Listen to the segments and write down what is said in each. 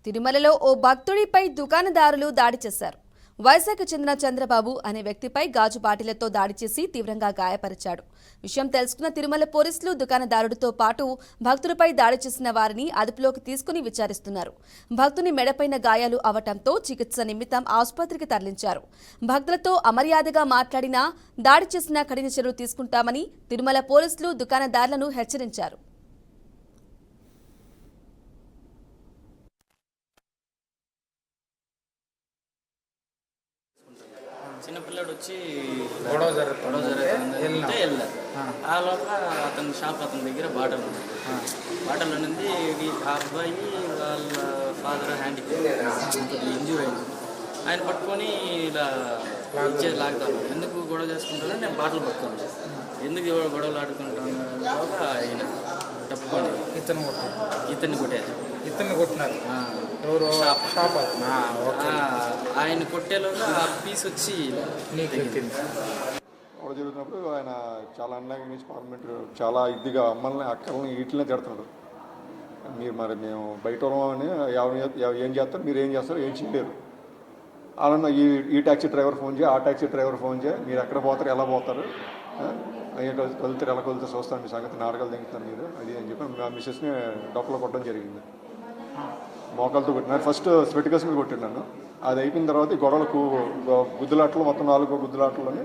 తిరుమలలో ఓ భక్తుడిపై దుకాణదారులు దాడి చేశారు. వైజాగ్కు చెందిన చంద్రబాబు అనే వ్యక్తిపై గాజు బాటిలతో దాడి చేసి తీవ్రంగా గాయపరిచాడు. విషయం తెలుసుకున్న తిరుమల పోలీసులు దుకాణదారుడితో పాటు భక్తుడిపై దాడి చేసిన వారిని అదుపులోకి తీసుకుని విచారిస్తున్నారు. భక్తుని మెడపైన గాయాలు అవటంతో చికిత్స నిమిత్తం ఆసుపత్రికి తరలించారు. భక్తులతో అమర్యాదగా మాట్లాడినా దాడి చేసిన కఠిన చర్యలు తీసుకుంటామని తిరుమల పోలీసులు దుకాణదారులను హెచ్చరించారు. చిన్నపిల్లడు వచ్చి గొడవ జరుగుతుంటే వెళ్ళారు. ఆ లోపల అతని షాప్ అతని దగ్గర బాటలు ఉంది. బాటలు అనేది ఆ అబ్బాయి వాళ్ళ ఫాదర్ హ్యాండిక్యాప్ ఇంజూర్ అయింది. ఆయన పట్టుకొని ఇలా లాగుతాను. ఎందుకు గొడవ చేసుకుంటానో నేను బాటలు పట్టుకోను. ఎందుకు గొడవలు ఆడుకుంటాను ఆయన తప్పుకొని ఇతన్ని కొట్టేది. ఇతన్ని కొట్టినారు. ఎవరు? ఆయన కొట్టేలోగా ఆ పీస్ వచ్చి గొడవ జరుగుతున్నప్పుడు ఆయన చాలా అన్యాయంగా పార్లమెంట్ చాలా ఇదిగా అమ్మల్ని అక్కల్ని వీటిని తిడుతున్నాడు. మీరు మరి మేము బయట అని ఏం చేస్తారు, మీరు ఏం చేస్తారు, ఏం చేయలేరు. అలా ఈ ట్యాక్సీ డ్రైవర్ ఫోన్ చేయి, ఆ ట్యాక్సీ డ్రైవర్ ఫోన్ చేయి, మీరు ఎక్కడ పోతారు, ఎలా పోతారు, కొలుతారు, ఎలా కొలుతారు చూస్తాను, మీ సంగతి నాటకాలు దిగుతున్నారు మీరు అది అని చెప్పి మా మిస్సెస్ని డొక్కలో కొట్టడం జరిగింది. మోకాలతో కొట్టినారు. ఫస్ట్ స్పెటికల్స్ మీద కొట్టినాను. అది అయిపోయిన తర్వాత ఈ గొడవలకు గుద్దులాటలు మొత్తం 4 గుద్దులాటలని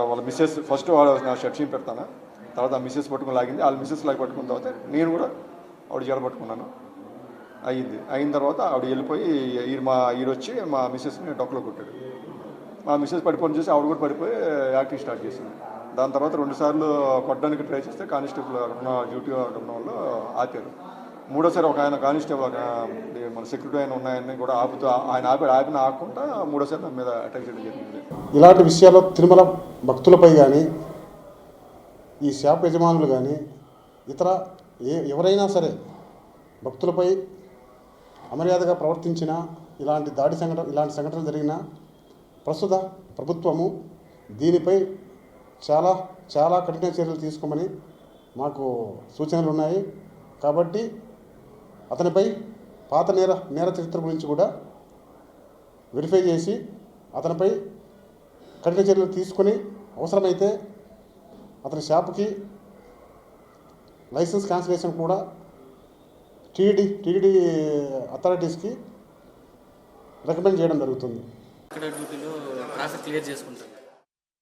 వాళ్ళ మిస్సెస్ ఫస్ట్ నా షర్ట్ చీమ్ పెడతాను. తర్వాత ఆ మిస్సెస్ పట్టుకుని లాగింది. వాళ్ళ మిస్సెస్ లాగి పట్టుకున్న తర్వాత నేను కూడా ఆవిడ జడ పట్టుకున్నాను. అయిన తర్వాత ఆవిడ వెళ్ళిపోయి వచ్చి మా మిస్సెస్ని డొక్కలో కొట్టాడు. మా మిస్సెస్ పడిపోయి చూసి ఆవిడ కూడా పడిపోయి యాక్టింగ్ స్టార్ట్ చేసింది. దాని తర్వాత 2 సార్లు కొట్టడానికి ట్రై చేస్తే కానిస్టేబుల్ ఉన్న డ్యూటీ ఉన్న వాళ్ళు ఆపారు. 3వ సారి ఒక ఆయన కానిస్టేబుల్ మన సెక్యూరిటీ ఆయన ఉన్నాయని కూడా ఆపకుండా 3వ సారి నా మీద అటాక్ చేయడం జరిగింది. ఇలాంటి విషయాల్లో తిరుమల భక్తులపై కానీ ఈ షాప్ యజమానులు కానీ ఇతర ఎవరైనా సరే భక్తులపై అమర్యాదగా ప్రవర్తించిన ఇలాంటి ఇలాంటి సంఘటనలు జరిగినా ప్రస్తుత ప్రభుత్వము దీనిపై చాలా చాలా కఠిన చర్యలు తీసుకోమని మాకు సూచనలు ఉన్నాయి. కాబట్టి అతనిపై పాత నేర చరిత్ర గురించి కూడా వెరిఫై చేసి అతనిపై కఠిన చర్యలు తీసుకొని అవసరమైతే అతని షాపుకి లైసెన్స్ క్యాన్సిలేషన్ కూడా టీడీ అథారిటీస్కి రికమెండ్ చేయడం జరుగుతుంది. ఇక్కడ డ్యూటీలో ట్రాఫిక్ క్లియర్ చేసుకుంటారు.